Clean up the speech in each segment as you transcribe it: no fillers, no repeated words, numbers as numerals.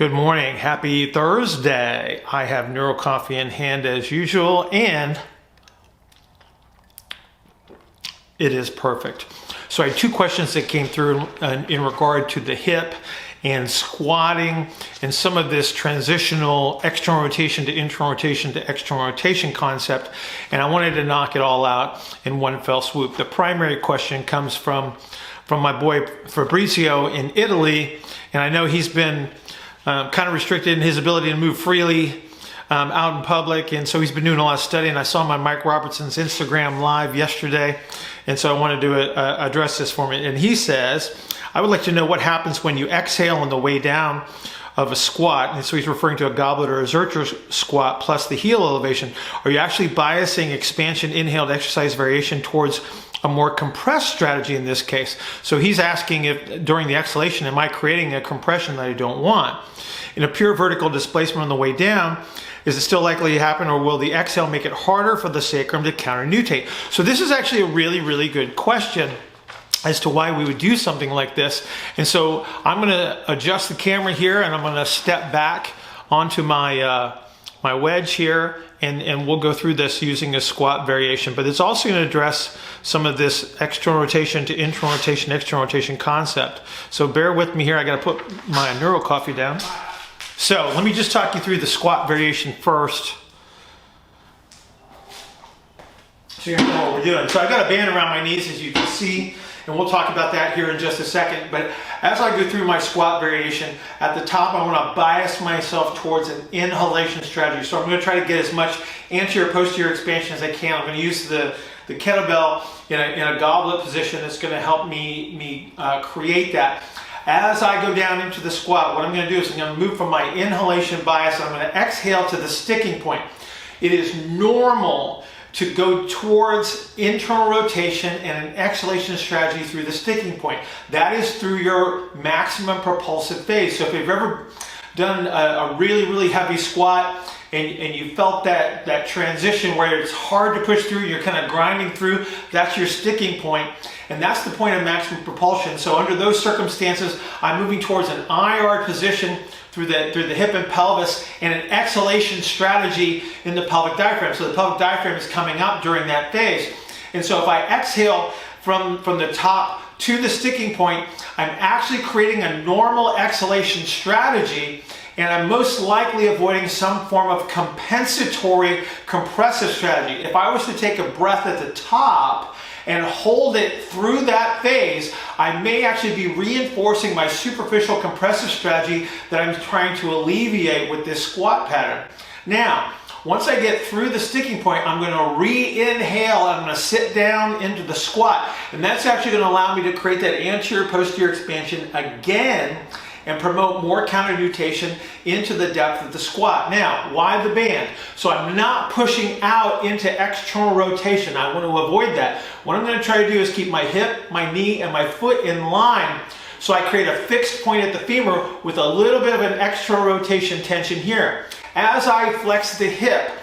Good morning. Happy Thursday. I have Neuro Coffee in hand as usual, and it is perfect. So I had two questions that came through in regard to the hip and squatting and some of this transitional external rotation to internal rotation to external rotation concept. And I wanted to knock it all out in one fell swoop. The primary question comes from my boy Fabrizio in Italy. And I know he's been kind of restricted in his ability to move freely out in public, and so he's been doing a lot of study. And I saw my Mike Robertson's Instagram live yesterday, and so I wanted to address this for me. And he says, I would like to know what happens when you exhale on the way down of a squat. And so he's referring to a goblet or a Zercher squat plus the heel elevation. Are you actually biasing expansion, inhaled exercise variation towards a more compressed strategy in this case? So he's asking if during the exhalation, am I creating a compression that I don't want? In a pure vertical displacement on the way down, is it still likely to happen, or will the exhale make it harder for the sacrum to counternutate? So this is actually a really, really good question as to why we would do something like this. And so I'm going to adjust the camera here, and I'm going to step back onto my my wedge here, and we'll go through this using a squat variation. But it's also going to address some of this external rotation to internal rotation, external rotation concept. So bear with me here. I got to put my Neuro Coffee down. So let me just talk you through the squat variation first, so you know what we're doing. So I've got a band around my knees, as you can see, and we'll talk about that here in just a second. But as I go through my squat variation, at the top I want to bias myself towards an inhalation strategy. So I'm going to try to get as much anterior posterior expansion as I can. I'm going to use the kettlebell in a goblet position. That's going to help me create that. As I go down into the squat, what I'm going to do is I'm going to move from my inhalation bias, and I'm going to exhale to the sticking point. It is normal to go towards internal rotation and an exhalation strategy through the sticking point. That is through your maximum propulsive phase. So if you've ever done a really, really heavy squat and you felt that transition where it's hard to push through, you're kind of grinding through, that's your sticking point. And that's the point of maximum propulsion. So under those circumstances, I'm moving towards an IR position through the hip and pelvis, and an exhalation strategy in the pelvic diaphragm. So the pelvic diaphragm is coming up during that phase. And so if I exhale from the top to the sticking point, I'm actually creating a normal exhalation strategy, and I'm most likely avoiding some form of compensatory compressive strategy. If I was to take a breath at the top and hold it through that phase, I may actually be reinforcing my superficial compressive strategy that I'm trying to alleviate with this squat pattern. Now, once I get through the sticking point, I'm going to re-inhale, and I'm going to sit down into the squat. And that's actually going to allow me to create that anterior posterior expansion again and promote more counternutation into the depth of the squat. Now, why the band? So I'm not pushing out into external rotation. I want to avoid that. What I'm going to try to do is keep my hip, my knee, and my foot in line, so I create a fixed point at the femur with a little bit of an external rotation tension here. As I flex the hip,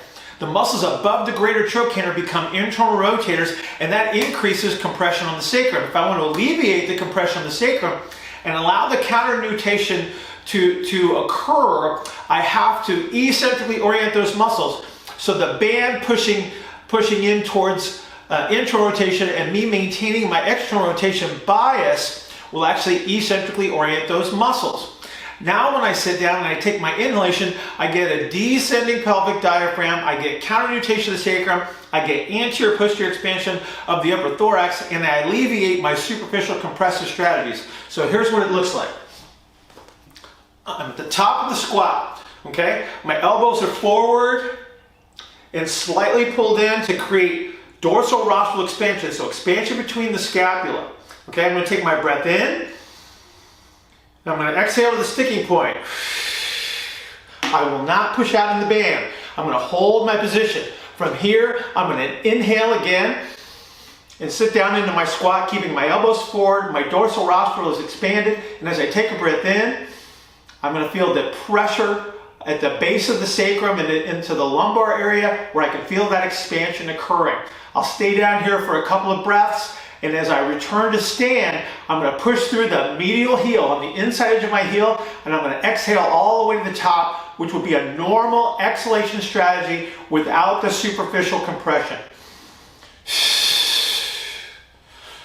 the muscles above the greater trochanter become internal rotators, and that increases compression on the sacrum. If I want to alleviate the compression on the sacrum and allow the counternutation to occur, I have to eccentrically orient those muscles. So the band pushing in towards internal rotation, and me maintaining my external rotation bias will actually eccentrically orient those muscles. Now when I sit down and I take my inhalation, I get a descending pelvic diaphragm, I get counternutation of the sacrum, I get anterior posterior expansion of the upper thorax, and I alleviate my superficial compressive strategies. So here's what it looks like. I'm at the top of the squat, okay? My elbows are forward and slightly pulled in to create dorsal rostral expansion, so expansion between the scapula. Okay, I'm going to take my breath in. I'm going to exhale to the sticking point. I will not push out in the band. I'm going to hold my position. From here, I'm going to inhale again and sit down into my squat, keeping my elbows forward. My dorsal rostral is expanded. And as I take a breath in, I'm going to feel the pressure at the base of the sacrum and into the lumbar area, where I can feel that expansion occurring. I'll stay down here for a couple of breaths, And as I return to stand, I'm going to push through the medial heel on the inside edge of my heel, and I'm going to exhale all the way to the top, which would be a normal exhalation strategy without the superficial compression.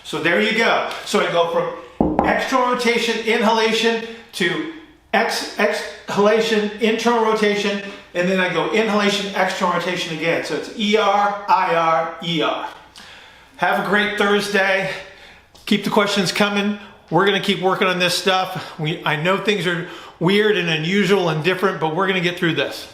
So there you go. So I go from external rotation, inhalation, to exhalation, internal rotation, and then I go inhalation, external rotation again. So it's ER, IR, ER. Have a great Thursday. Keep the questions coming. We're going to keep working on this stuff. I know things are weird and unusual and different, but we're going to get through this.